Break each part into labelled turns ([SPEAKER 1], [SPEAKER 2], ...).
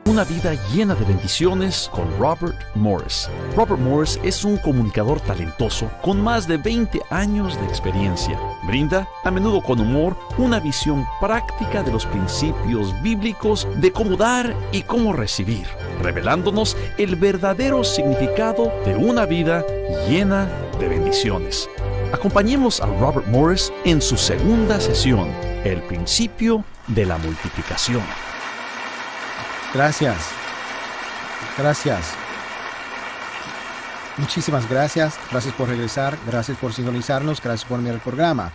[SPEAKER 1] Una vida llena de bendiciones con Robert Morris. Robert Morris es un comunicador talentoso con más de 20 años de experiencia. Brinda, a menudo con humor, una visión práctica de los principios bíblicos de cómo dar y cómo recibir, revelándonos el verdadero significado de una vida llena de bendiciones. Acompañemos a Robert Morris en su segunda sesión, El principio de la multiplicación.
[SPEAKER 2] Gracias. Muchísimas gracias. Gracias por regresar. Gracias por sintonizarnos. Gracias por mirar el programa.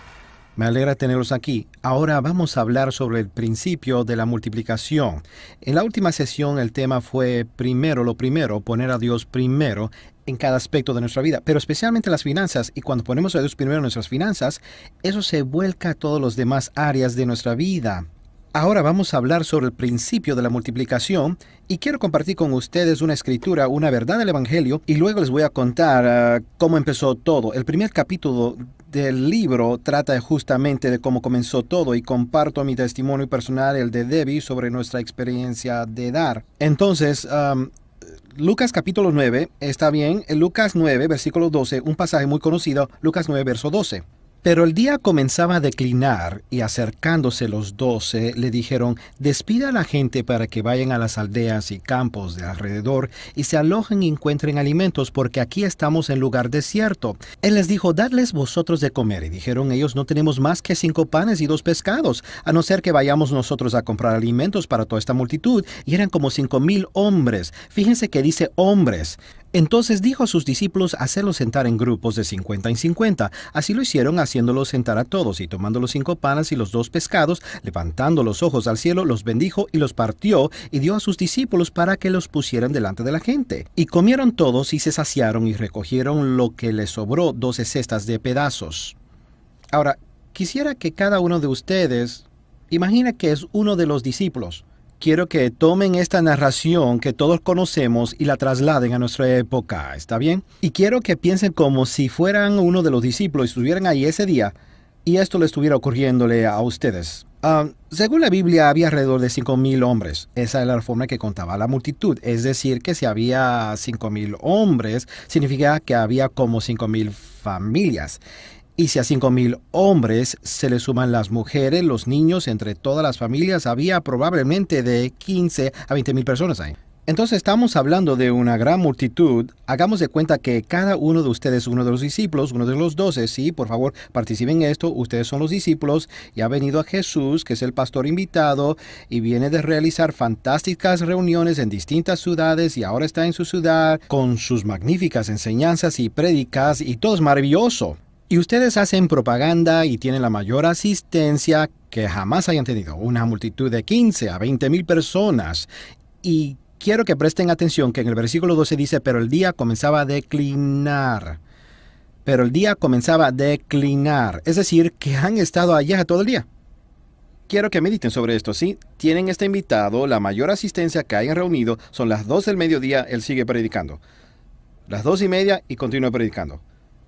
[SPEAKER 2] Me alegra tenerlos aquí. Ahora vamos a hablar sobre el principio de la multiplicación. En la última sesión el tema fue lo primero, poner a Dios primero en cada aspecto de nuestra vida, pero especialmente las finanzas. Y cuando ponemos a Dios primero en nuestras finanzas, eso se vuelca a todas las demás áreas de nuestra vida. Ahora vamos a hablar sobre el principio de la multiplicación y quiero compartir con ustedes una escritura, una verdad del Evangelio, y luego les voy a contar cómo empezó todo. El primer capítulo del libro trata justamente de cómo comenzó todo y comparto mi testimonio personal, el de Debbie, sobre nuestra experiencia de dar. Entonces, Lucas capítulo 9, está bien, en Lucas 9, versículo 12, un pasaje muy conocido, Lucas 9, verso 12. Pero el día comenzaba a declinar, y acercándose los 12, le dijeron: despida a la gente para que vayan a las aldeas y campos de alrededor, y se alojen y encuentren alimentos, porque aquí estamos en lugar desierto. Él les dijo: dadles vosotros de comer. Y dijeron ellos: no tenemos más que 5 panes y 2 pescados, a no ser que vayamos nosotros a comprar alimentos para toda esta multitud. Y eran como 5,000 hombres. Fíjense que dice hombres. Entonces dijo a sus discípulos hacerlos sentar en grupos de 50 en 50. Así lo hicieron, haciéndolos sentar a todos, y tomando los 5 panes y los 2 pescados, levantando los ojos al cielo, los bendijo y los partió, y dio a sus discípulos para que los pusieran delante de la gente. Y comieron todos y se saciaron, y recogieron lo que les sobró, 12 cestas de pedazos. Ahora, quisiera que cada uno de ustedes imagine que es uno de los discípulos. Quiero que tomen esta narración que todos conocemos y la trasladen a nuestra época, ¿está bien? Y quiero que piensen como si fueran uno de los discípulos y estuvieran ahí ese día y esto le estuviera ocurriéndole a ustedes. Según la Biblia, había alrededor de 5,000 hombres. Esa era la forma que contaba la multitud. Es decir, que si había 5,000 hombres, significa que había como 5,000 familias. Y si a 5,000 hombres se le suman las mujeres, los niños, entre todas las familias, había probablemente de 15 a 20,000 personas ahí. Entonces estamos hablando de una gran multitud. Hagamos de cuenta que cada uno de ustedes es uno de los discípulos, uno de los 12. Sí, por favor, participen en esto. Ustedes son los discípulos y ha venido a Jesús, que es el pastor invitado, y viene de realizar fantásticas reuniones en distintas ciudades, y ahora está en su ciudad con sus magníficas enseñanzas y prédicas, y todo es maravilloso. Y ustedes hacen propaganda y tienen la mayor asistencia que jamás hayan tenido. Una multitud de 15 a 20,000 personas. Y quiero que presten atención que en el versículo 12 dice: pero el día comenzaba a declinar. Pero el día comenzaba a declinar. Es decir, que han estado allá todo el día. Quiero que mediten sobre esto, ¿sí? Tienen este invitado, la mayor asistencia que hayan reunido. Son las 2 del mediodía, él sigue predicando. Las 2:30 y continúa predicando.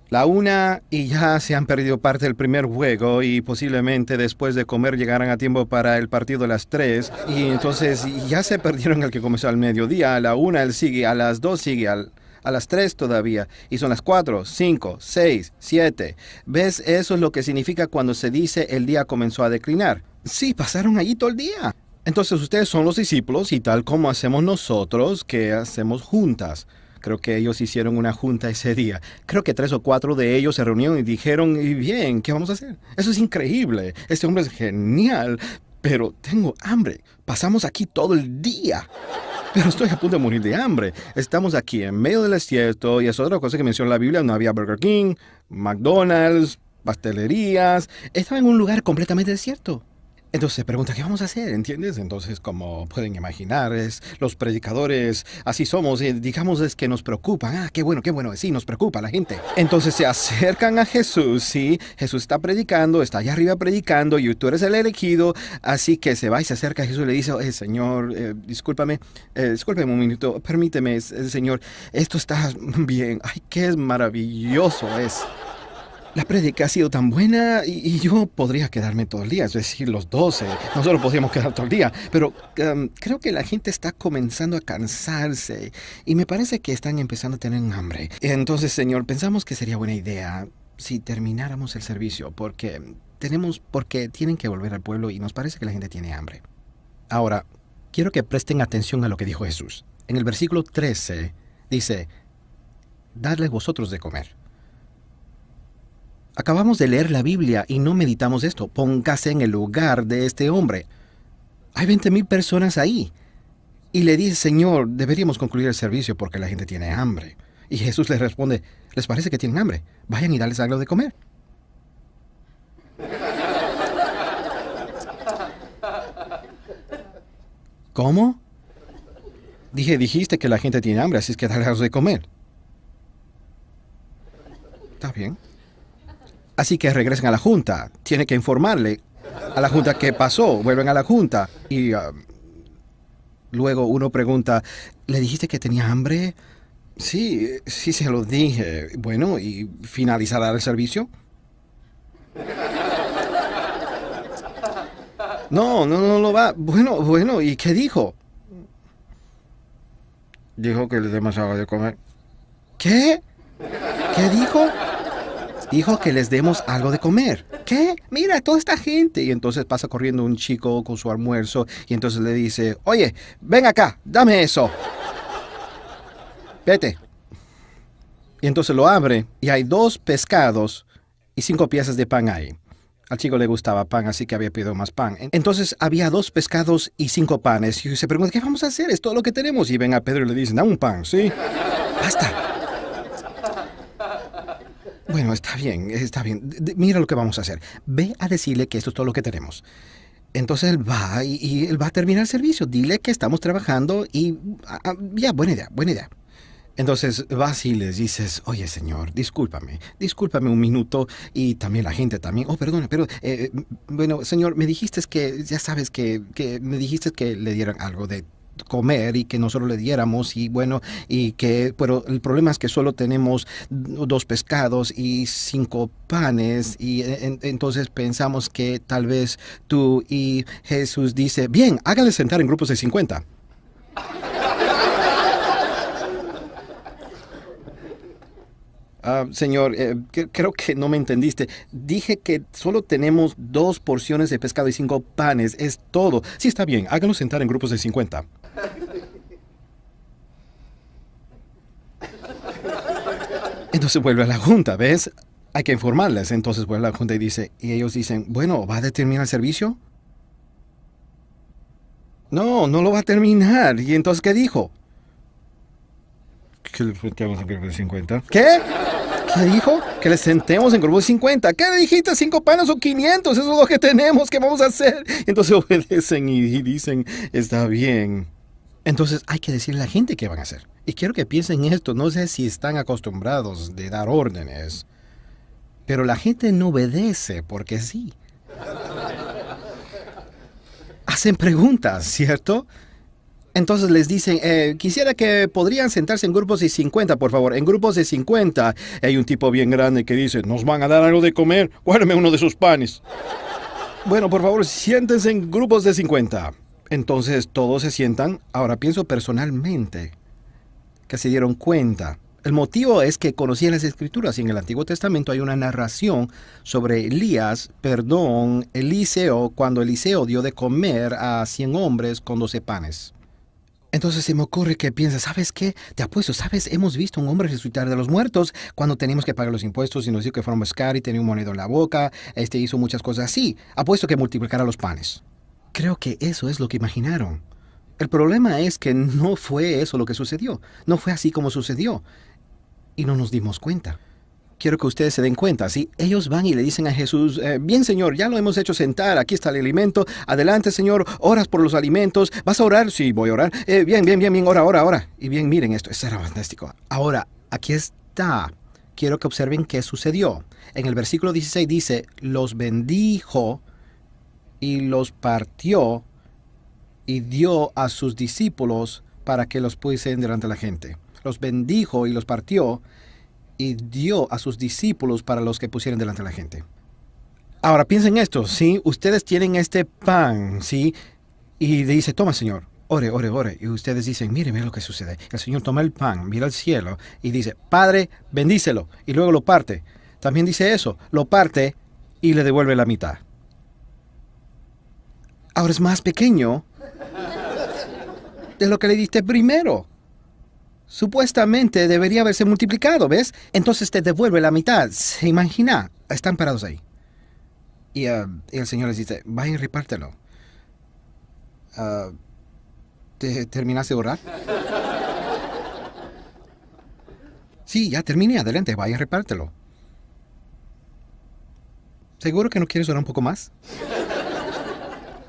[SPEAKER 2] La 1 y ya se han perdido parte del primer juego y posiblemente después de comer llegarán a tiempo para el partido de las 3 y entonces ya se perdieron el que comenzó al mediodía. A la 1 él sigue, a las 2 sigue, a las 3 todavía y son las 4, 5, 6, 7. ¿Ves? Eso es lo que significa cuando se dice el día comenzó a declinar. Sí, pasaron allí todo el día. Entonces ustedes son los discípulos y tal como hacemos nosotros, que hacemos juntas. Creo que ellos hicieron una junta ese día. Creo que 3 o 4 de ellos se reunieron y dijeron: y bien, ¿qué vamos a hacer? Eso es increíble. Este hombre es genial, pero tengo hambre. Pasamos aquí todo el día. Pero estoy a punto de morir de hambre. Estamos aquí en medio del desierto y es otra cosa que menciona la Biblia. No había Burger King, McDonald's, pastelerías. Estaba en un lugar completamente desierto. Entonces se pregunta, ¿qué vamos a hacer? ¿Entiendes? Entonces, como pueden imaginar, los predicadores, así somos, digamos, es que nos preocupan. Qué bueno, sí, nos preocupa la gente. Entonces se acercan a Jesús, sí, Jesús está predicando, está allá arriba predicando, y tú eres el elegido, así que se va y se acerca a Jesús y le dice: Señor, discúlpame un minuto, permíteme, Señor, esto está bien, ay, qué maravilloso es. La prédica ha sido tan buena y yo podría quedarme todo el día, es decir, los 12. Nosotros podríamos quedar todo el día, pero creo que la gente está comenzando a cansarse y me parece que están empezando a tener hambre. Entonces, Señor, pensamos que sería buena idea si termináramos el servicio porque tienen que volver al pueblo y nos parece que la gente tiene hambre. Ahora, quiero que presten atención a lo que dijo Jesús. En el versículo 13 dice, dadle vosotros de comer. Acabamos de leer la Biblia y no meditamos esto. Póngase en el lugar de este hombre. Hay 20,000 personas ahí. Y le dice, Señor, deberíamos concluir el servicio porque la gente tiene hambre. Y Jesús les responde, ¿les parece que tienen hambre? Vayan y darles algo de comer. ¿Cómo? Dijiste que la gente tiene hambre, así es que darles algo de comer. Está bien. Así que regresen a la junta. Tiene que informarle a la junta qué pasó. Vuelven a la junta. Y luego uno pregunta, ¿le dijiste que tenía hambre? Sí, sí se lo dije. Bueno, ¿y finalizará el servicio? No lo va. Bueno, ¿y qué dijo? Dijo que le demos algo de comer. ¿Qué? ¿Qué dijo? Dijo que les demos algo de comer. ¿Qué? Mira, toda esta gente. Y entonces pasa corriendo un chico con su almuerzo y entonces le dice, oye, ven acá, dame eso. Vete. Y entonces lo abre y hay 2 pescados y 5 piezas de pan ahí. Al chico le gustaba pan, así que había pedido más pan. Entonces había 2 pescados y 5 panes. Y se pregunta, ¿qué vamos a hacer? Es todo lo que tenemos. Y ven a Pedro y le dicen, dame un pan, ¿sí? Basta. Bueno, está bien. Mira lo que vamos a hacer. Ve a decirle que esto es todo lo que tenemos. Entonces él va y él va a terminar el servicio. Dile que estamos trabajando y... ya, buena idea. Entonces vas y les dices, oye, señor, discúlpame un minuto, y también la gente también. Oh, perdona, pero, bueno, señor, me dijiste que, ya sabes que me dijiste que le dieran algo de comer y que nosotros le diéramos, y bueno, pero el problema es que solo tenemos 2 pescados y 5 panes, y entonces pensamos que tal vez tú, y Jesús dice, bien, háganle sentar en grupos de 50. Señor, creo que no me entendiste. Dije que solo tenemos 2 porciones de pescado y 5 panes. Es todo. Sí, está bien. Háganlo sentar en grupos de 50. Entonces vuelve a la junta, ¿ves? Hay que informarles. Entonces vuelve a la junta y ellos dicen, bueno, ¿va a terminar el servicio? No lo va a terminar. ¿Y entonces qué dijo? Que le sentemos en grupos de 50. ¿Qué? ¿Qué dijo? Que le sentemos en grupos de 50. ¿Qué le dijiste? 5 panes o 500. Eso es lo que tenemos. ¿Qué vamos a hacer? Entonces obedecen y dicen, está bien. Entonces hay que decirle a la gente qué van a hacer. Y quiero que piensen esto. No sé si están acostumbrados de dar órdenes, pero la gente no obedece porque sí. Hacen preguntas, ¿cierto? Entonces les dicen, quisiera que podrían sentarse en grupos de 50, por favor. En grupos de 50 hay un tipo bien grande que dice, ¿nos van a dar algo de comer? Guárdame uno de sus panes. Bueno, por favor, siéntense en grupos de 50. Entonces todos se sientan. Ahora pienso personalmente que se dieron cuenta. El motivo es que conocían las Escrituras y en el Antiguo Testamento hay una narración sobre Eliseo, cuando Eliseo dio de comer a 100 hombres con 12 panes. Entonces se me ocurre que piensas, ¿sabes qué? Te apuesto, ¿sabes? Hemos visto a un hombre resucitar de los muertos cuando teníamos que pagar los impuestos y nos dijo que fuéramos a pescar y tenía un monedero en la boca. Hizo muchas cosas así. Apuesto que multiplicara los panes. Creo que eso es lo que imaginaron. El problema es que no fue eso lo que sucedió. No fue así como sucedió. Y no nos dimos cuenta. Quiero que ustedes se den cuenta, ¿sí? Ellos van y le dicen a Jesús, bien, Señor, ya lo hemos hecho sentar, aquí está el alimento, adelante, Señor, oras por los alimentos, ¿vas a orar? Sí, voy a orar. Bien, ora. Y bien, miren esto era fantástico. Ahora, aquí está. Quiero que observen qué sucedió. En el versículo 16 dice, los bendijo y los partió y dio a sus discípulos para que los pusiesen delante de la gente. Los bendijo y los partió y dio a sus discípulos para los que pusieron delante de la gente. Ahora piensen esto, ¿sí? Ustedes tienen este pan, ¿sí? Y dice, toma, Señor, ore, ore, ore. Y ustedes dicen, mire lo que sucede. El Señor toma el pan, mira al cielo y dice, Padre, bendícelo. Y luego lo parte. También dice eso, lo parte y le devuelve la mitad. Ahora es más pequeño de lo que le diste primero. Supuestamente debería haberse multiplicado, ¿ves? Entonces te devuelve la mitad. ¿Se imagina? Están parados ahí. Y el Señor les dice, vayan y repártelo. ¿Terminaste de orar? Sí, ya terminé. Adelante, vaya y repártelo. ¿Seguro que no quieres orar un poco más?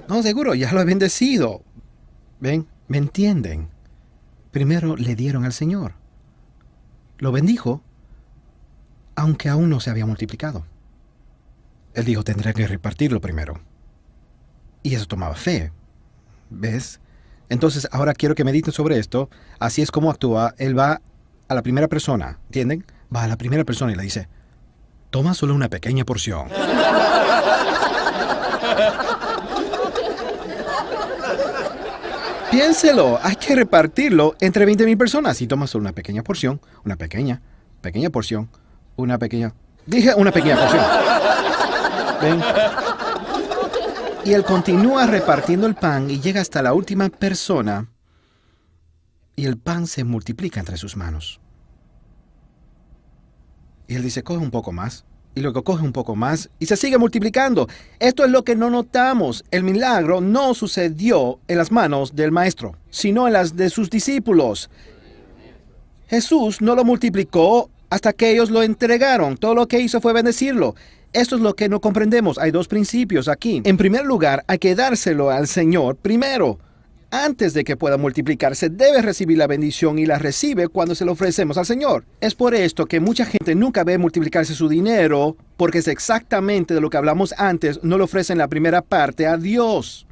[SPEAKER 2] No, seguro, ya lo he bendecido. ¿Ven? ¿Me entienden? Primero le dieron al Señor. Lo bendijo, aunque aún no se había multiplicado. Él dijo, tendré que repartirlo primero. Y eso tomaba fe. ¿Ves? Entonces, ahora quiero que mediten sobre esto. Así es como actúa. Él va a la primera persona, ¿entienden? Va a la primera persona y le dice, toma solo una pequeña porción. Piénselo, hay que repartirlo entre 20,000 personas. Y toma solo una pequeña porción, una pequeña porción, una pequeña... Dije una pequeña porción. ¿Ven? Y él continúa repartiendo el pan y llega hasta la última persona y el pan se multiplica entre sus manos. Y él dice, coge un poco más. Y luego coge un poco más y se sigue multiplicando. Esto es lo que no notamos. El milagro no sucedió en las manos del maestro, sino en las de sus discípulos. Jesús no lo multiplicó hasta que ellos lo entregaron. Todo lo que hizo fue bendecirlo. Esto es lo que no comprendemos. Hay dos principios aquí. En primer lugar, hay que dárselo al Señor primero. Antes de que pueda multiplicarse, debe recibir la bendición y la recibe cuando se lo ofrecemos al Señor. Es por esto que mucha gente nunca ve multiplicarse su dinero, porque es exactamente de lo que hablamos antes, no le ofrecen la primera parte a Dios.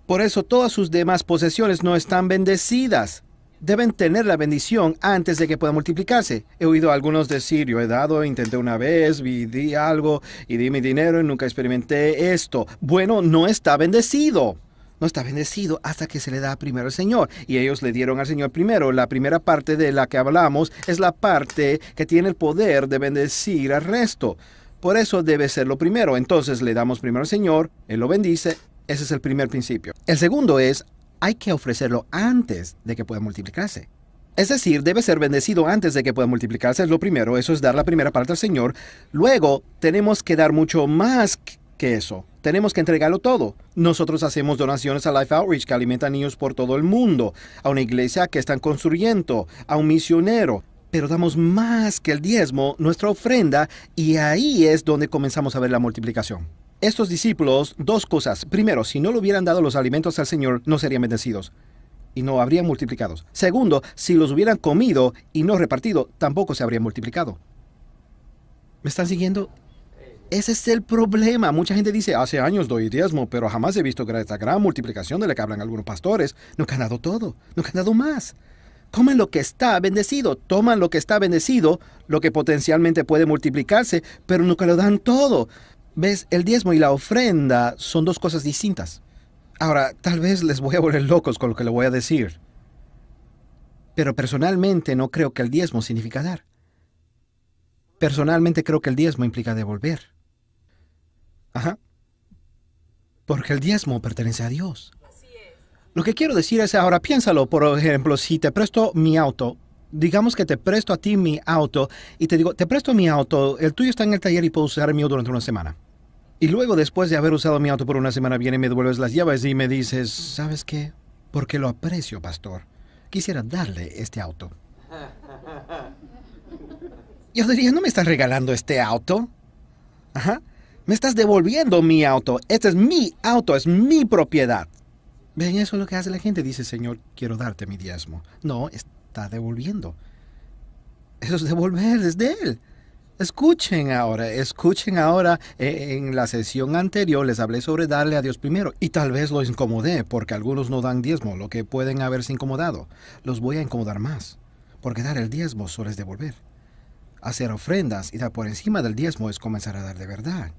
[SPEAKER 2] Por eso todas sus demás posesiones no están bendecidas. Deben tener la bendición antes de que pueda multiplicarse. He oído a algunos decir, yo he dado, intenté una vez, di algo y di mi dinero y nunca experimenté esto. Bueno, no está bendecido. No está bendecido hasta que se le da primero al Señor. Y ellos le dieron al Señor primero. La primera parte de la que hablamos es la parte que tiene el poder de bendecir al resto. Por eso debe ser lo primero. Entonces le damos primero al Señor, Él lo bendice. Ese es el primer principio. El segundo es, hay que ofrecerlo antes de que pueda multiplicarse. Es decir, debe ser bendecido antes de que pueda multiplicarse. Es lo primero. Eso es dar la primera parte al Señor. Luego, tenemos que dar mucho más que eso. Tenemos que entregarlo todo. Nosotros hacemos donaciones a Life Outreach, que alimenta a niños por todo el mundo, a una iglesia que están construyendo, a un misionero. Pero damos más que el diezmo, nuestra ofrenda, y ahí es donde comenzamos a ver la multiplicación. Estos discípulos, dos cosas. Primero, si no le hubieran dado los alimentos al Señor, no serían bendecidos y no habrían multiplicados. Segundo, si los hubieran comido y no repartido, tampoco se habrían multiplicado. ¿Me están siguiendo? Ese es el problema. Mucha gente dice, hace años doy diezmo, pero jamás he visto esta gran multiplicación de la que hablan algunos pastores. Nunca han dado todo, nunca han dado más. Comen lo que está bendecido, toman lo que está bendecido, lo que potencialmente puede multiplicarse, pero nunca lo dan todo. ¿Ves? El diezmo y la ofrenda son dos cosas distintas. Ahora, tal vez les voy a volver locos con lo que le voy a decir. Pero personalmente no creo que el diezmo significa dar. Personalmente creo que el diezmo implica devolver. Ajá. Porque el diezmo pertenece a Dios. Así es. Lo que quiero decir es ahora, piénsalo, por ejemplo, si te presto mi auto, digamos que te presto a ti mi auto y te digo, te presto mi auto, el tuyo está en el taller y puedo usar el mío durante una semana. Y luego, después de haber usado mi auto por una semana, viene y me devuelves las llaves y me dices, ¿sabes qué? Porque lo aprecio, pastor. Quisiera darle este auto. Yo diría, ¿no me estás regalando este auto? Ajá. Me estás devolviendo mi auto. Este es mi auto, es mi propiedad. Ven, eso es lo que hace la gente. Dice, Señor, quiero darte mi diezmo. No, está devolviendo. Eso es devolver, es de Él. Escuchen ahora. En la sesión anterior les hablé sobre darle a Dios primero. Y tal vez los incomodé, porque algunos no dan diezmo, lo que pueden haberse incomodado. Los voy a incomodar más, porque dar el diezmo solo es devolver. hacer ofrendas y dar por encima del diezmo es comenzar a dar de verdad.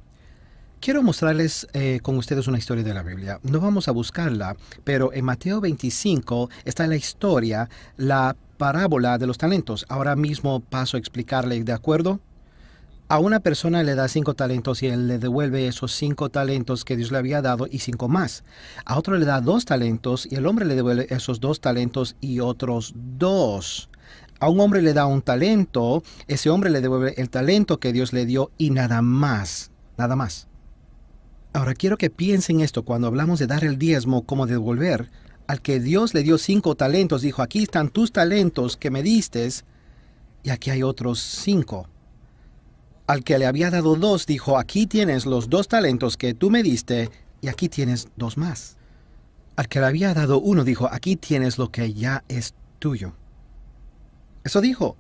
[SPEAKER 2] Quiero mostrarles con ustedes una historia de la Biblia. No vamos a buscarla, pero en Mateo 25 está la historia, la parábola de los talentos. Ahora mismo paso a explicarle, ¿de acuerdo? A una persona le da 5 talentos y él le devuelve esos 5 talentos que Dios le había dado y 5 más. A otro le da 2 talentos y el hombre le devuelve esos 2 talentos y otros 2. A un hombre le da un talento, ese hombre le devuelve el talento que Dios le dio y nada más, nada más. Ahora quiero que piensen esto cuando hablamos de dar el diezmo como devolver. Al que Dios le dio 5 talentos, dijo, aquí están tus talentos que me diste y aquí hay otros 5. Al que le había dado 2, dijo, aquí tienes los 2 talentos que tú me diste y aquí tienes 2 más. Al que le había dado 1, dijo, aquí tienes lo que ya es tuyo. Eso dijo,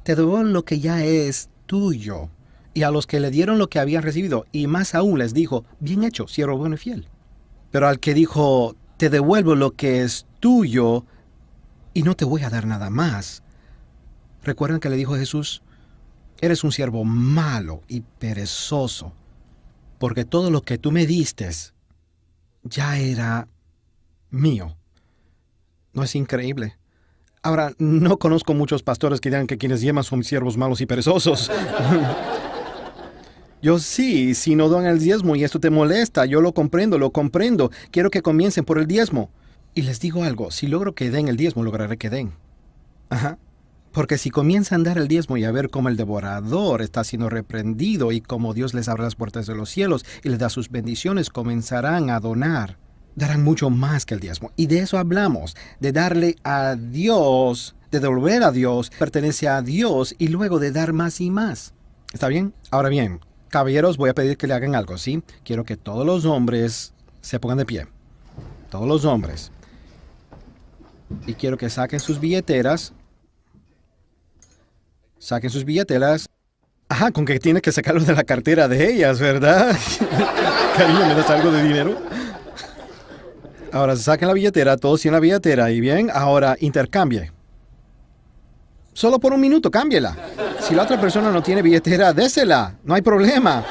[SPEAKER 2] te devuelvo lo que ya es tuyo. Y a los que le dieron lo que habían recibido, y más aún les dijo, bien hecho, siervo bueno y fiel. Pero al que dijo, te devuelvo lo que es tuyo, y no te voy a dar nada más. ¿Recuerdan que le dijo Jesús? Eres un siervo malo y perezoso, porque todo lo que tú me diste ya era mío. ¿No es increíble? Ahora, no conozco muchos pastores que digan que quienes diezman son siervos malos y perezosos. Yo sí, si no dan el diezmo y esto te molesta, yo lo comprendo. Quiero que comiencen por el diezmo. Y les digo algo, si logro que den el diezmo, lograré que den. Ajá. Porque si comienzan a dar el diezmo y a ver cómo el devorador está siendo reprendido y cómo Dios les abre las puertas de los cielos y les da sus bendiciones, comenzarán a donar. Darán mucho más que el diezmo. Y de eso hablamos, de darle a Dios, de devolver a Dios, pertenece a Dios y luego de dar más y más. ¿Está bien? Ahora bien, caballeros, voy a pedir que le hagan algo, ¿sí? Quiero que todos los hombres se pongan de pie. Todos los hombres. Y quiero que saquen sus billeteras. Saquen sus billeteras. Ajá, con que tiene que sacarlo de la cartera de ellas, ¿verdad? Cariño, ¿me das algo de dinero? Ahora saquen la billetera, todos tienen la billetera. Y bien, ahora intercambie. Solo por un minuto, cámbiela. Si la otra persona no tiene billetera, désela. No hay problema.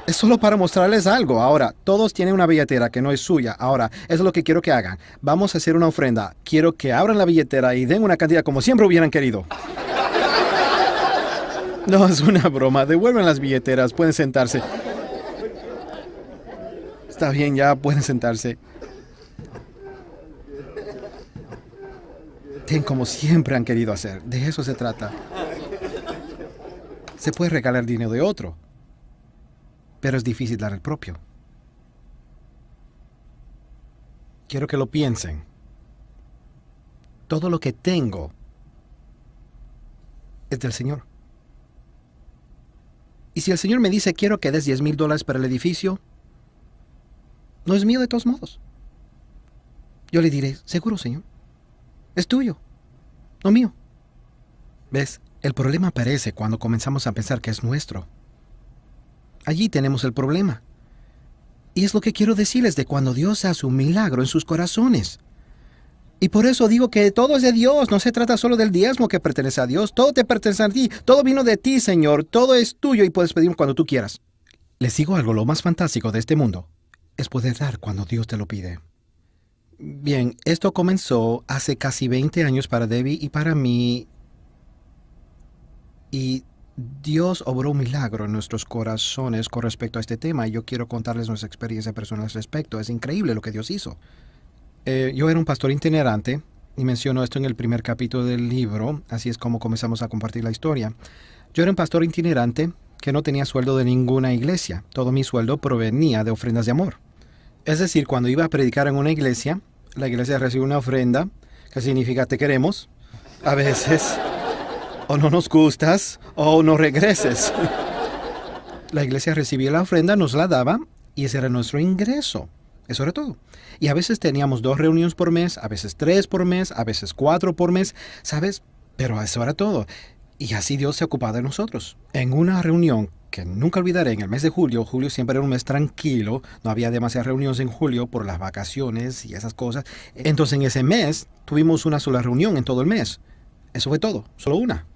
[SPEAKER 2] Es solo para mostrarles algo. Ahora, todos tienen una billetera que no es suya. Ahora, eso es lo que quiero que hagan. Vamos a hacer una ofrenda. Quiero que abran la billetera y den una cantidad como siempre hubieran querido. No, es una broma. Devuelven las billeteras. Pueden sentarse. Está bien, ya pueden sentarse. Den como siempre han querido hacer. De eso se trata. Se puede regalar dinero de otro, pero es difícil dar el propio. Quiero que lo piensen. Todo lo que tengo es del Señor. Y si el Señor me dice, quiero que des $10,000 para el edificio, no es mío de todos modos. Yo le diré, seguro, Señor. Es tuyo, no mío. ¿Ves? El problema aparece cuando comenzamos a pensar que es nuestro. Allí tenemos el problema. Y es lo que quiero decirles de cuando Dios hace un milagro en sus corazones. Y por eso digo que todo es de Dios. No se trata solo del diezmo que pertenece a Dios. Todo te pertenece a ti. Todo vino de ti, Señor. Todo es tuyo y puedes pedir cuando tú quieras. Les digo algo, lo más fantástico de este mundo es poder dar cuando Dios te lo pide. Bien, esto comenzó hace casi 20 años para Debbie y para mí. Y Dios obró un milagro en nuestros corazones con respecto a este tema. Y yo quiero contarles nuestra experiencia personal al respecto. Es increíble lo que Dios hizo. Yo era un pastor itinerante y menciono esto en el primer capítulo del libro. Así es como comenzamos a compartir la historia. Yo era un pastor itinerante que no tenía sueldo de ninguna iglesia. Todo mi sueldo provenía de ofrendas de amor. Es decir, cuando iba a predicar en una iglesia, la iglesia recibe una ofrenda, que significa te queremos, a veces, o no nos gustas, o no regreses. La iglesia recibía la ofrenda, nos la daba, y ese era nuestro ingreso. Eso era todo. Y a veces teníamos 2 reuniones por mes, a veces 3 por mes, a veces 4 por mes, ¿sabes? Pero eso era todo. Y así Dios se ocupaba de nosotros. En una reunión que nunca olvidaré, en el mes de julio siempre era un mes tranquilo, no había demasiadas reuniones en julio por las vacaciones y esas cosas. Entonces en ese mes tuvimos una sola reunión en todo el mes. Eso fue todo, solo una.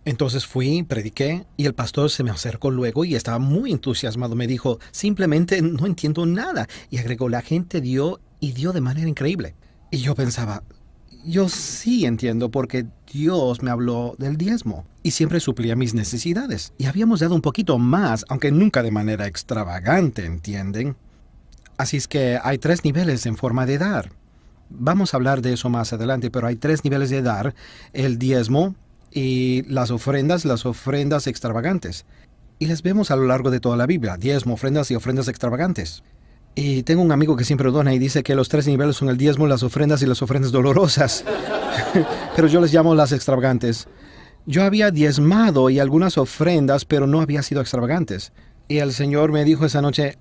[SPEAKER 2] Entonces fui, prediqué, y el pastor se me acercó luego y estaba muy entusiasmado. Me dijo, simplemente no entiendo nada. Y agregó, la gente dio y dio de manera increíble. Y yo pensaba, yo sí entiendo porque Dios me habló del diezmo y siempre suplía mis necesidades. Y habíamos dado un poquito más, aunque nunca de manera extravagante, ¿entienden? Así es que hay 3 niveles en forma de dar. Vamos a hablar de eso más adelante, pero hay 3 niveles de dar: el diezmo y las ofrendas extravagantes. Y las vemos a lo largo de toda la Biblia: diezmo, ofrendas y ofrendas extravagantes. Y tengo un amigo que siempre dona y dice que los 3 niveles son el diezmo, las ofrendas y las ofrendas dolorosas. Pero yo les llamo las extravagantes. Yo había diezmado y algunas ofrendas, pero no había sido extravagantes. Y el Señor me dijo esa noche,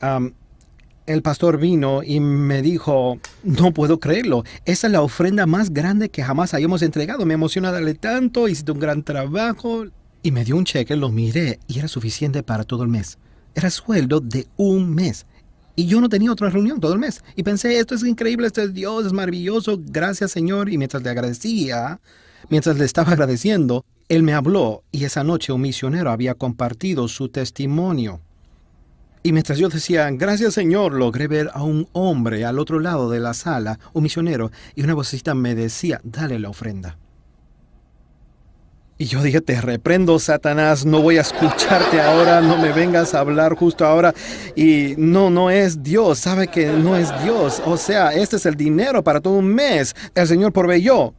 [SPEAKER 2] el pastor vino y me dijo, no puedo creerlo, esa es la ofrenda más grande que jamás hayamos entregado. Me emociona darle tanto, hiciste un gran trabajo. Y me dio un cheque, lo miré y era suficiente para todo el mes. Era sueldo de un mes. Y yo no tenía otra reunión todo el mes. Y pensé, esto es increíble, esto es Dios, es maravilloso, gracias Señor. Y mientras le estaba agradeciendo, Él me habló y esa noche un misionero había compartido su testimonio. Y mientras yo decía, gracias Señor, logré ver a un hombre al otro lado de la sala, un misionero, y una vocecita me decía, dale la ofrenda. Y yo dije, te reprendo, Satanás, no voy a escucharte ahora, no me vengas a hablar justo ahora. Y no es Dios, sabe que no es Dios. O sea, este es el dinero para todo un mes. El Señor proveyó.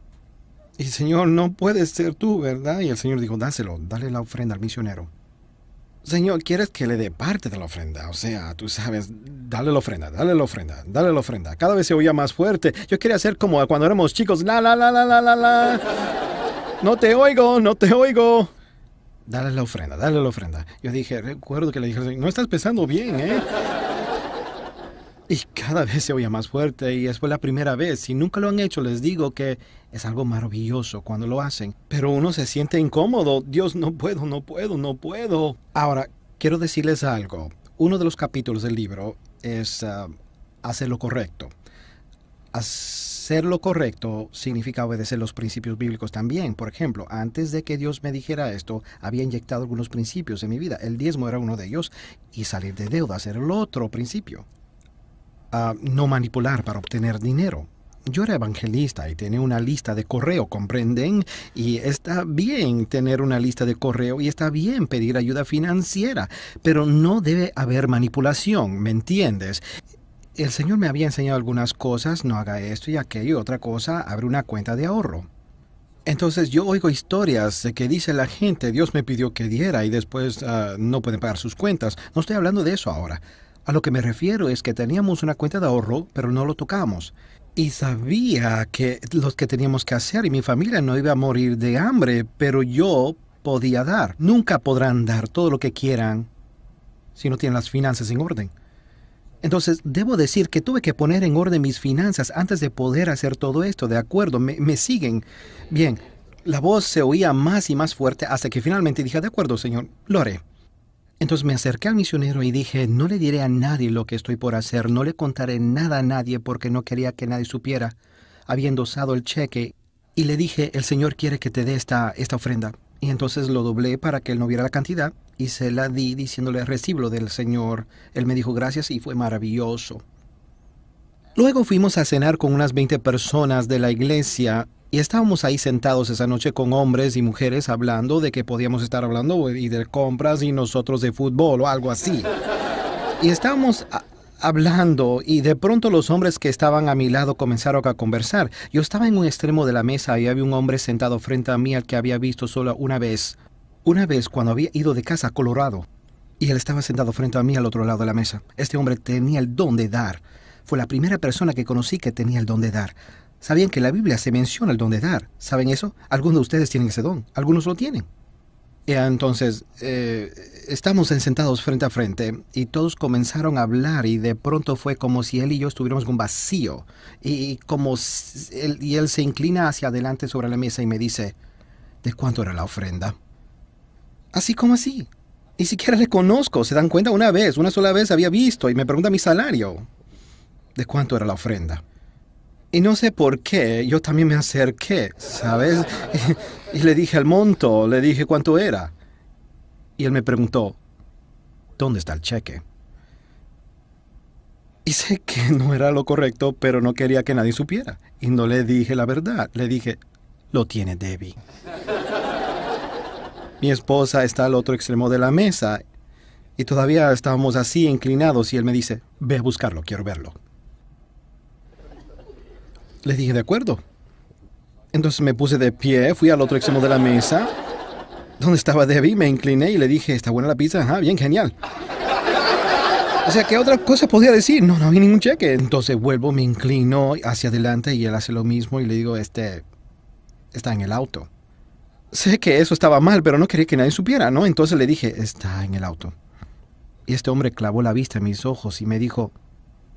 [SPEAKER 2] Y Señor, no puedes ser tú, ¿verdad? Y el Señor dijo, dáselo, dale la ofrenda al misionero. Señor, ¿quieres que le dé parte de la ofrenda? O sea, tú sabes, dale la ofrenda, dale la ofrenda, dale la ofrenda. Cada vez se oía más fuerte. Yo quería hacer como cuando éramos chicos, la, la, la, la, la, la, la. No te oigo, no te oigo. Dale la ofrenda, dale la ofrenda. Yo dije, recuerdo que le dije, no estás pensando bien, ¿eh? Y cada vez se oía más fuerte y fue la primera vez. Si nunca lo han hecho, les digo que es algo maravilloso cuando lo hacen. Pero uno se siente incómodo. Dios, no puedo, no puedo, no puedo. Ahora, quiero decirles algo. Uno de los capítulos del libro es hacer lo correcto. Hacer lo correcto significa obedecer los principios bíblicos también. Por ejemplo, antes de que Dios me dijera esto, había inyectado algunos principios en mi vida. El diezmo era uno de ellos y salir de deudas era el otro principio. No manipular para obtener dinero. Yo era evangelista y tenía una lista de correo, ¿comprenden? Y está bien tener una lista de correo y está bien pedir ayuda financiera, pero no debe haber manipulación, ¿me entiendes? El Señor me había enseñado algunas cosas, no haga esto y aquello, y otra cosa, abre una cuenta de ahorro. Entonces yo oigo historias de que dice la gente, Dios me pidió que diera y después no pueden pagar sus cuentas. No estoy hablando de eso ahora. A lo que me refiero es que teníamos una cuenta de ahorro, pero no lo tocamos. Y sabía que lo que teníamos que hacer y mi familia no iba a morir de hambre, pero yo podía dar. Nunca podrán dar todo lo que quieran si no tienen las finanzas en orden. Entonces, debo decir que tuve que poner en orden mis finanzas antes de poder hacer todo esto, ¿de acuerdo? ¿Me siguen? Bien, la voz se oía más y más fuerte hasta que finalmente dije, de acuerdo, Señor, lo haré. Entonces me acerqué al misionero y dije, no le diré a nadie lo que estoy por hacer, no le contaré nada a nadie porque no quería que nadie supiera. Había endosado el cheque y le dije, el Señor quiere que te dé esta ofrenda. Y entonces lo doblé para que él no viera la cantidad y se la di diciéndole, recibo del Señor. Él me dijo gracias y fue maravilloso. Luego fuimos a cenar con unas 20 personas de la iglesia. Y estábamos ahí sentados esa noche con hombres y mujeres hablando de que podíamos estar hablando y de compras y nosotros de fútbol o algo así. Y estábamos hablando y de pronto los hombres que estaban a mi lado comenzaron a conversar. Yo estaba en un extremo de la mesa y había un hombre sentado frente a mí al que había visto solo una vez. Una vez cuando había ido de casa a Colorado. Y él estaba sentado frente a mí al otro lado de la mesa. Este hombre tenía el don de dar. Fue la primera persona que conocí que tenía el don de dar. ¿Sabían que en la Biblia se menciona el don de dar? ¿Saben eso? Algunos de ustedes tienen ese don, algunos lo tienen. Y entonces, estamos sentados frente a frente y todos comenzaron a hablar y de pronto fue como si él y yo estuviéramos en un vacío. Y él se inclina hacia adelante sobre la mesa y me dice, ¿de cuánto era la ofrenda? Así como así. Ni siquiera le conozco, se dan cuenta una sola vez había visto y me pregunta mi salario. ¿De cuánto era la ofrenda? Y no sé por qué, yo también me acerqué, ¿sabes? Y le dije el monto, le dije cuánto era. Y él me preguntó, ¿dónde está el cheque? Y sé que no era lo correcto, pero no quería que nadie supiera. Y no le dije la verdad. Le dije, lo tiene Debbie. Mi esposa está al otro extremo de la mesa y todavía estábamos así inclinados y él me dice, ve a buscarlo, quiero verlo. Le dije, de acuerdo. Entonces me puse de pie, fui al otro extremo de la mesa, donde estaba Debbie, me incliné y le dije, ¿está buena la pizza? Ajá, bien, genial. O sea, ¿qué otra cosa podía decir? No había ningún cheque. Entonces vuelvo, me inclino hacia adelante y él hace lo mismo y le digo, está en el auto. Sé que eso estaba mal, pero no quería que nadie supiera, ¿no? Entonces le dije, está en el auto. Y este hombre clavó la vista en mis ojos y me dijo,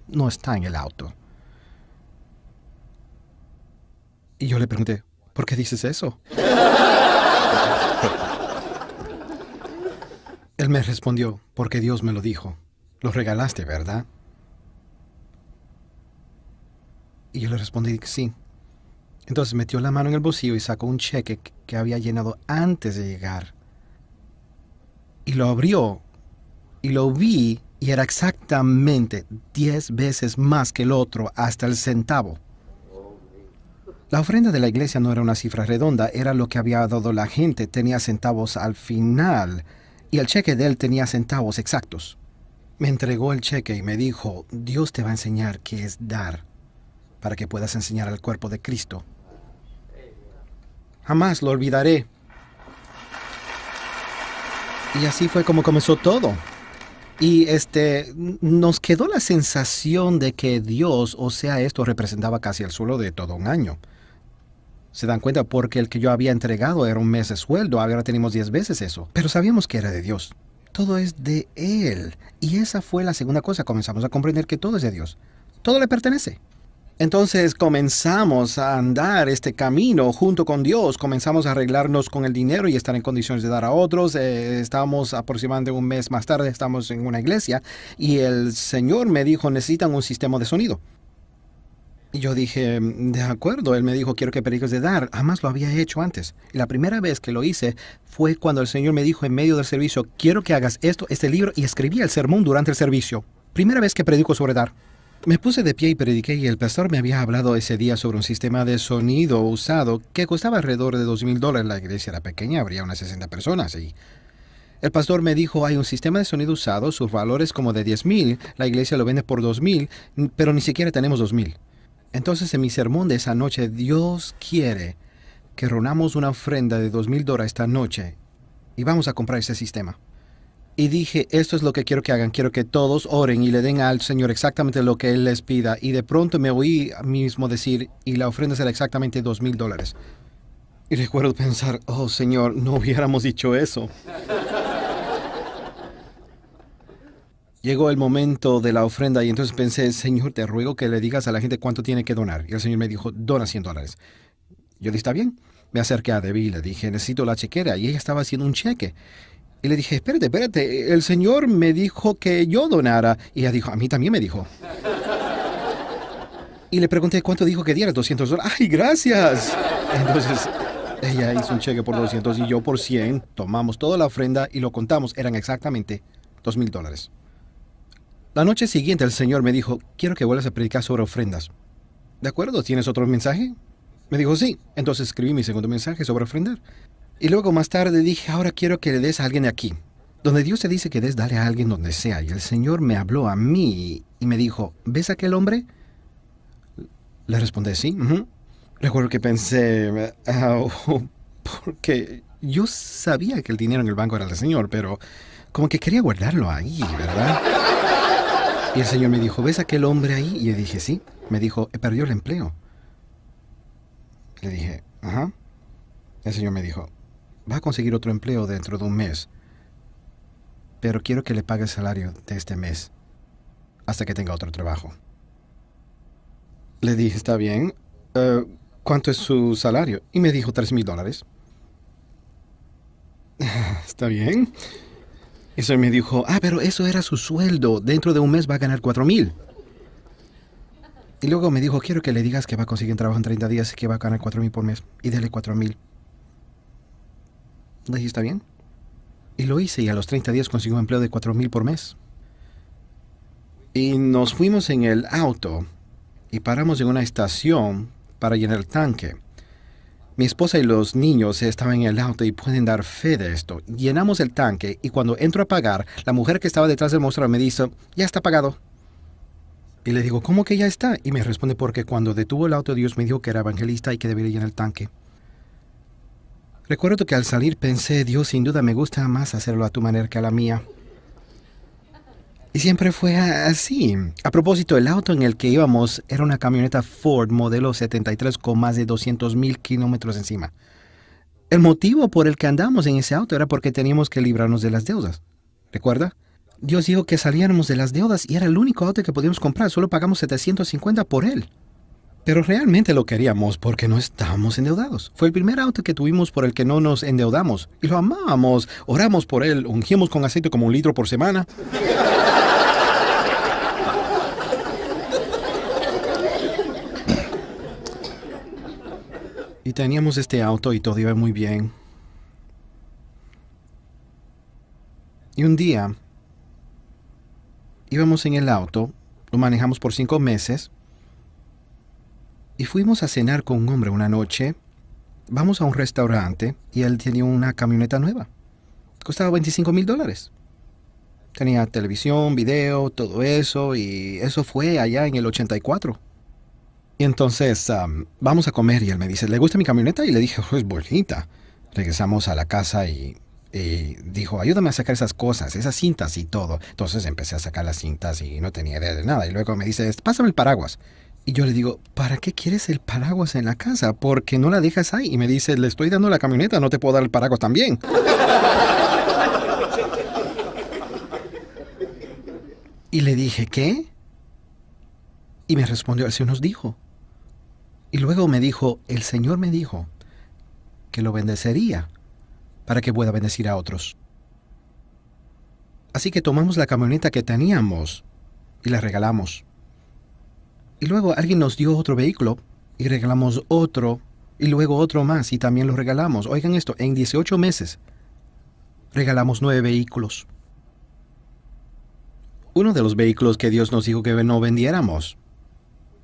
[SPEAKER 2] no está en el auto. Y yo le pregunté, ¿por qué dices eso? Él me respondió, porque Dios me lo dijo. Lo regalaste, ¿verdad? Y yo le respondí que sí. Entonces metió la mano en el bolsillo y sacó un cheque que había llenado antes de llegar. Y lo abrió. Y lo vi y era exactamente 10 veces más que el otro, hasta el centavo. La ofrenda de la iglesia no era una cifra redonda, era lo que había dado la gente. Tenía centavos al final. Y el cheque de él tenía centavos exactos. Me entregó el cheque y me dijo, Dios te va a enseñar qué es dar, para que puedas enseñar al cuerpo de Cristo. Jamás lo olvidaré. Y así fue como comenzó todo. Y nos quedó la sensación de que Dios, o sea, esto representaba casi el sueldo de todo un año. ¿Se dan cuenta? Porque el que yo había entregado era un mes de sueldo, ahora tenemos 10 veces eso. Pero sabíamos que era de Dios. Todo es de Él. Y esa fue la segunda cosa. Comenzamos a comprender que todo es de Dios. Todo le pertenece. Entonces comenzamos a andar este camino junto con Dios. Comenzamos a arreglarnos con el dinero y estar en condiciones de dar a otros. Estábamos aproximadamente un mes más tarde, estamos en una iglesia y el Señor me dijo, necesitan un sistema de sonido. Y yo dije, de acuerdo. Él me dijo, quiero que prediques de dar. Jamás lo había hecho antes. Y la primera vez que lo hice fue cuando el Señor me dijo en medio del servicio, quiero que hagas este libro, y escribí el sermón durante el servicio. Primera vez que predico sobre dar. Me puse de pie y prediqué y el pastor me había hablado ese día sobre un sistema de sonido usado que costaba alrededor de $2,000. La iglesia era pequeña, habría unas 60 personas y el pastor me dijo, hay un sistema de sonido usado, su valor es como de 10,000, la iglesia lo vende por 2,000, pero ni siquiera tenemos 2,000. Entonces en mi sermón de esa noche, Dios quiere que reunamos una ofrenda de $2,000 esta noche y vamos a comprar ese sistema. Y dije, esto es lo que quiero que hagan, quiero que todos oren y le den al Señor exactamente lo que Él les pida. Y de pronto me oí a mí mismo decir, y la ofrenda será exactamente $2,000. Y recuerdo pensar, oh Señor, no hubiéramos dicho eso. Llegó el momento de la ofrenda y entonces pensé, Señor, te ruego que le digas a la gente cuánto tiene que donar. Y el Señor me dijo, dona $100. Yo dije, está bien. Me acerqué a Debbie y le dije, necesito la chequera. Y ella estaba haciendo un cheque. Y le dije, espérate, el Señor me dijo que yo donara. Y ella dijo, a mí también me dijo. Y le pregunté, ¿cuánto dijo que diera? $200. ¡Ay, gracias! Entonces, ella hizo un cheque por 200 y yo por 100. Tomamos toda la ofrenda y lo contamos. Eran exactamente $2,000. La noche siguiente el Señor me dijo, quiero que vuelvas a predicar sobre ofrendas. ¿De acuerdo? ¿Tienes otro mensaje? Me dijo, sí. Entonces escribí mi segundo mensaje sobre ofrendar. Y luego más tarde dije, ahora quiero que le des a alguien de aquí. Donde Dios te dice que des, dale a alguien donde sea. Y el Señor me habló a mí y me dijo, ¿ves a aquel hombre? Le respondí, sí. Recuerdo que pensé, porque yo sabía que el dinero en el banco era del Señor, pero como que quería guardarlo ahí, ¿verdad? Y el Señor me dijo, ¿ves a aquel hombre ahí? Y yo dije, sí. Me dijo, he perdido el empleo. Le dije, ajá. El Señor me dijo, va a conseguir otro empleo dentro de un mes, pero quiero que le pague el salario de este mes hasta que tenga otro trabajo. Le dije, está bien. ¿Cuánto es su salario? Y me dijo $3,000. Está bien. Y el Señor me dijo, pero eso era su sueldo. Dentro de un mes va a ganar $4,000. Y luego me dijo, quiero que le digas que va a conseguir un trabajo en 30 días y que va a ganar 4,000 por mes. Y dele 4,000. Le dije, ¿está bien? Y lo hice y a los 30 días consiguió un empleo de 4,000 por mes. Y nos fuimos en el auto y paramos en una estación para llenar el tanque. Mi esposa y los niños estaban en el auto y pueden dar fe de esto. Llenamos el tanque y cuando entro a pagar, la mujer que estaba detrás del mostrador me dice, ya está pagado. Y le digo, ¿cómo que ya está? Y me responde, porque cuando detuvo el auto, Dios me dijo que era evangelista y que debería llenar el tanque. Recuerdo que al salir pensé, Dios, sin duda me gusta más hacerlo a tu manera que a la mía. Y siempre fue así. A propósito, el auto en el que íbamos era una camioneta Ford modelo 73 con más de 200,000 kilómetros encima. El motivo por el que andamos en ese auto era porque teníamos que librarnos de las deudas. ¿Recuerda? Dios dijo que saliéramos de las deudas y era el único auto que podíamos comprar. Solo pagamos $750 por él. Pero realmente lo queríamos porque no estábamos endeudados. Fue el primer auto que tuvimos por el que no nos endeudamos. Y lo amábamos. Oramos por él. Ungimos con aceite como 1 litro por semana. Y teníamos este auto y todo iba muy bien. Y un día íbamos en el auto, lo manejamos por 5 meses y fuimos a cenar con un hombre una noche. Vamos a un restaurante y él tenía una camioneta nueva. Costaba $25,000. Tenía televisión, video, todo eso, y eso fue allá en el 84. Y entonces vamos a comer y él me dice, ¿le gusta mi camioneta? Y le dije, oh, es bonita. Regresamos a la casa y dijo, ayúdame a sacar esas cosas, esas cintas y todo. Entonces empecé a sacar las cintas y no tenía idea de nada. Y luego me dice, pásame el paraguas. Y yo le digo, ¿para qué quieres el paraguas en la casa? ¿Por qué no la dejas ahí? Y me dice, le estoy dando la camioneta, no te puedo dar el paraguas también. Y le dije, ¿qué? Y me respondió, el Señor nos dijo. Y luego me dijo, el Señor me dijo que lo bendecería para que pueda bendecir a otros. Así que tomamos la camioneta que teníamos y la regalamos. Y luego alguien nos dio otro vehículo y regalamos otro y luego otro más y también lo regalamos. Oigan esto, en 18 meses regalamos 9 vehículos. Uno de los vehículos que Dios nos dijo que no vendiéramos.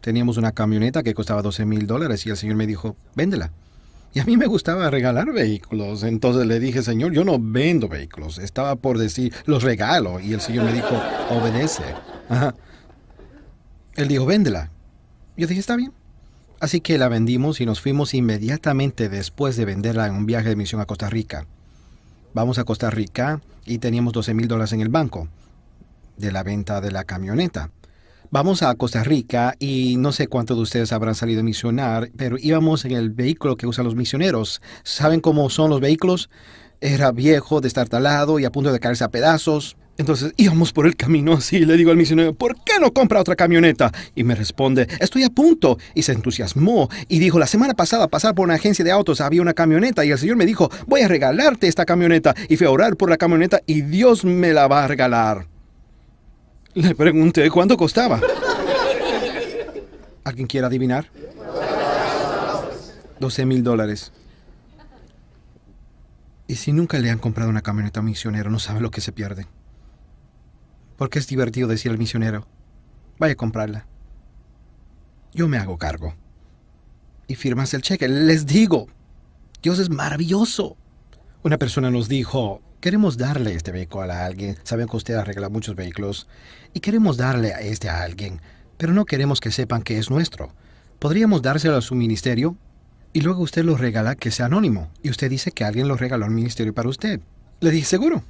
[SPEAKER 2] Teníamos una camioneta que costaba $12,000 y el Señor me dijo, véndela. Y a mí me gustaba regalar vehículos. Entonces le dije, Señor, yo no vendo vehículos. Estaba por decir, los regalo. Y el Señor me dijo, obedece. Ajá. Él dijo, véndela. Yo dije, está bien. Así que la vendimos y nos fuimos inmediatamente después de venderla en un viaje de misión a Costa Rica. Vamos a Costa Rica y teníamos $12,000 en el banco de la venta de la camioneta. Vamos a Costa Rica y no sé cuántos de ustedes habrán salido a misionar, pero íbamos en el vehículo que usan los misioneros. ¿Saben cómo son los vehículos? Era viejo, destartalado y a punto de caerse a pedazos. Entonces íbamos por el camino así y le digo al misionero, ¿por qué no compra otra camioneta? Y me responde, estoy a punto. Y se entusiasmó y dijo, la semana pasada pasar por una agencia de autos había una camioneta y el Señor me dijo, voy a regalarte esta camioneta. Y fui a orar por la camioneta y Dios me la va a regalar. Le pregunté cuánto costaba. ¿Alguien quiere adivinar? $12,000. Y si nunca le han comprado una camioneta a un misionero, no sabe lo que se pierde. Porque es divertido decir al misionero, vaya a comprarla. Yo me hago cargo. Y firmas el cheque. Les digo, Dios es maravilloso. Una persona nos dijo, queremos darle este vehículo a alguien. Saben que usted arregla muchos vehículos. Y queremos darle a alguien, pero no queremos que sepan que es nuestro. ¿Podríamos dárselo a su ministerio? Y luego usted lo regala que sea anónimo. Y usted dice que alguien lo regaló al ministerio para usted. Le dije, seguro.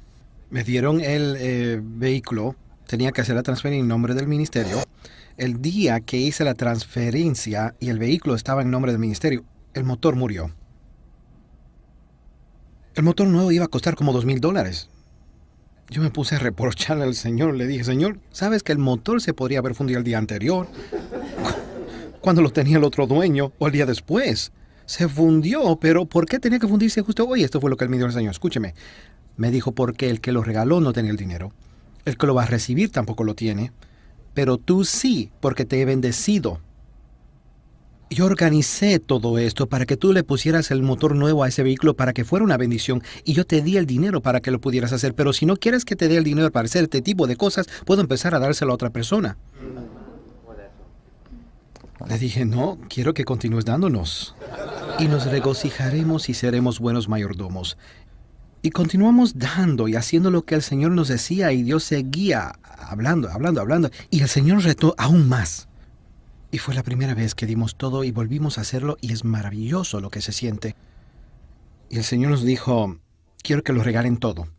[SPEAKER 2] Me dieron el vehículo. Tenía que hacer la transferencia en nombre del ministerio. El día que hice la transferencia y el vehículo estaba en nombre del ministerio, el motor murió. El motor nuevo iba a costar como $2,000. Yo me puse a reprocharle al Señor. Le dije, Señor, ¿sabes que el motor se podría haber fundido el día anterior? Cuando lo tenía el otro dueño, o el día después. Se fundió, pero ¿por qué tenía que fundirse justo hoy? Esto fue lo que él me dijo el Señor. Escúcheme. Me dijo porque el que lo regaló no tenía el dinero. El que lo va a recibir tampoco lo tiene. Pero tú sí, porque te he bendecido. Yo organicé todo esto para que tú le pusieras el motor nuevo a ese vehículo para que fuera una bendición y yo te di el dinero para que lo pudieras hacer, pero si no quieres que te dé el dinero para hacer este tipo de cosas, puedo empezar a dárselo a otra persona. Le dije, no, quiero que continúes dándonos. Y nos regocijaremos y seremos buenos mayordomos. Y continuamos dando y haciendo lo que el Señor nos decía y Dios seguía hablando. Y el Señor retó aún más. Y fue la primera vez que dimos todo y volvimos a hacerlo y es maravilloso lo que se siente. Y el Señor nos dijo, quiero que lo regalen todo.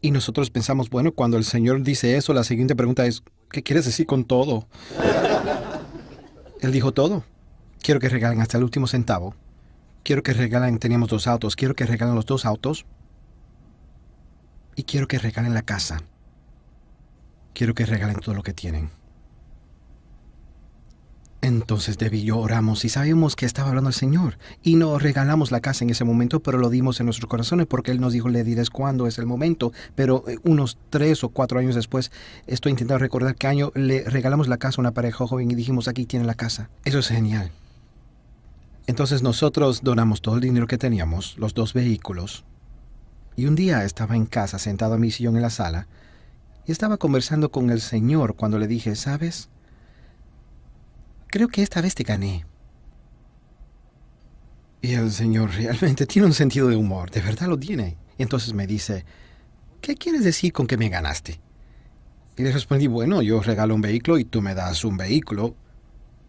[SPEAKER 2] Y nosotros pensamos, bueno, cuando el Señor dice eso, la siguiente pregunta es, ¿qué quieres decir con todo? Él dijo todo. Quiero que regalen hasta el último centavo. Quiero que regalen, teníamos 2 autos, quiero que regalen los 2 autos. Y quiero que regalen la casa. Quiero que regalen todo lo que tienen. Entonces Debbie y yo oramos y sabíamos que estaba hablando el Señor. Y no regalamos la casa en ese momento, pero lo dimos en nuestros corazones porque Él nos dijo, le dirás cuándo es el momento. Pero unos 3 o 4 años después, estoy intentando recordar qué año, le regalamos la casa a una pareja joven y dijimos, aquí tiene la casa. Eso es genial. Entonces nosotros donamos todo el dinero que teníamos, los 2 vehículos. Y un día estaba en casa, sentado en mi sillón en la sala, y estaba conversando con el Señor cuando le dije, ¿sabes? Creo que esta vez te gané. Y el Señor realmente tiene un sentido de humor, de verdad lo tiene. Y entonces me dice, ¿qué quieres decir con que me ganaste? Y le respondí, bueno, yo regalo un vehículo y tú me das un vehículo.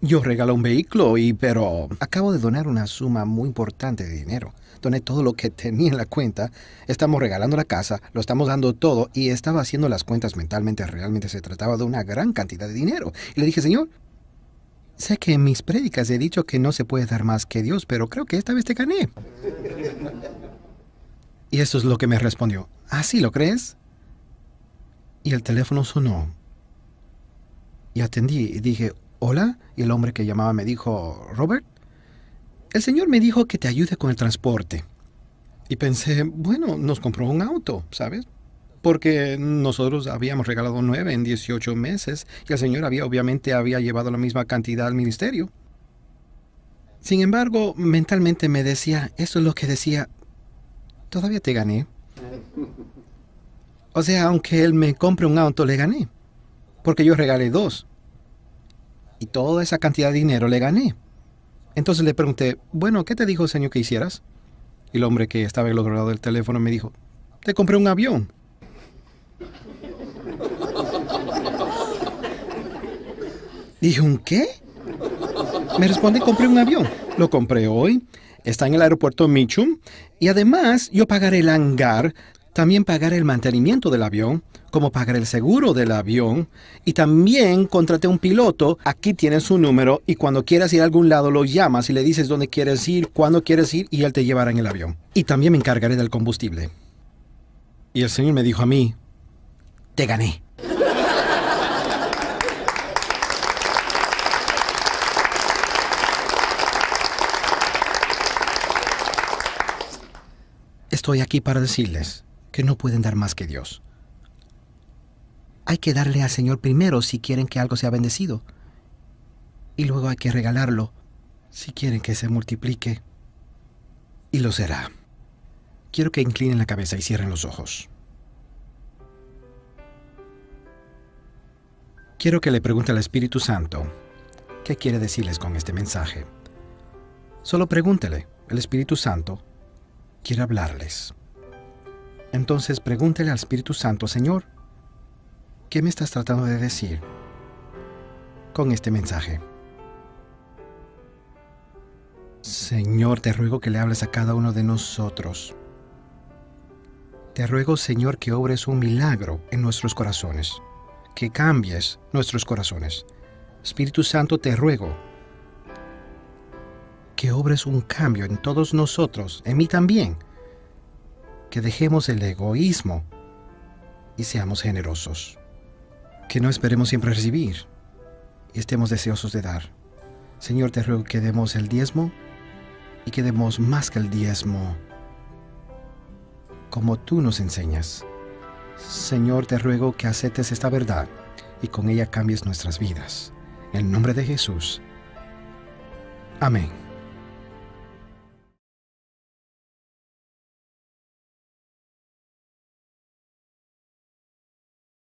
[SPEAKER 2] Yo regalo un vehículo pero acabo de donar una suma muy importante de dinero. Doné todo lo que tenía en la cuenta, estamos regalando la casa, lo estamos dando todo y estaba haciendo las cuentas mentalmente. Realmente se trataba de una gran cantidad de dinero. Y le dije, Señor, sé que en mis prédicas he dicho que no se puede dar más que Dios, pero creo que esta vez te gané. Y eso es lo que me respondió. ¿Ah, sí lo crees? Y el teléfono sonó. Y atendí y dije, ¿hola? Y el hombre que llamaba me dijo, Robert, el Señor me dijo que te ayude con el transporte. Y pensé, bueno, nos compró un auto, ¿sabes? Porque nosotros habíamos regalado 9 en 18 meses y el Señor obviamente había llevado la misma cantidad al ministerio. Sin embargo, mentalmente me decía, eso es lo que decía, todavía te gané. O sea, aunque él me compre un auto, le gané. Porque yo regalé 2. Y toda esa cantidad de dinero le gané. Entonces le pregunté, bueno, ¿qué te dijo el Señor que hicieras? Y el hombre que estaba al otro lado del teléfono me dijo, te compré un avión. Dije, ¿un qué? Me responde, compré un avión. Lo compré hoy, está en el aeropuerto Mitchum, y además yo pagaré el hangar, también pagaré el mantenimiento del avión, como pagaré el seguro del avión, y también contraté un piloto, aquí tienes su número, y cuando quieras ir a algún lado lo llamas y le dices dónde quieres ir, cuándo quieres ir, y él te llevará en el avión. Y también me encargaré del combustible. Y el Señor me dijo a mí, te gané. Estoy aquí para decirles que no pueden dar más que Dios. Hay que darle al Señor primero si quieren que algo sea bendecido. Y luego hay que regalarlo si quieren que se multiplique. Y lo será. Quiero que inclinen la cabeza y cierren los ojos. Quiero que le pregunte al Espíritu Santo qué quiere decirles con este mensaje. Solo pregúntele. El Espíritu Santo quiere hablarles. Entonces pregúntele al Espíritu Santo, Señor, ¿qué me estás tratando de decir con este mensaje? Señor, te ruego que le hables a cada uno de nosotros. Te ruego, Señor, que obres un milagro en nuestros corazones, que cambies nuestros corazones. Espíritu Santo, te ruego que obres un cambio en todos nosotros, en mí también, que dejemos el egoísmo y seamos generosos, que no esperemos siempre recibir y estemos deseosos de dar. Señor, te ruego que demos el diezmo y que demos más que el diezmo, como tú nos enseñas. Señor, te ruego que aceptes esta verdad y con ella cambies nuestras vidas. En el nombre de Jesús. Amén.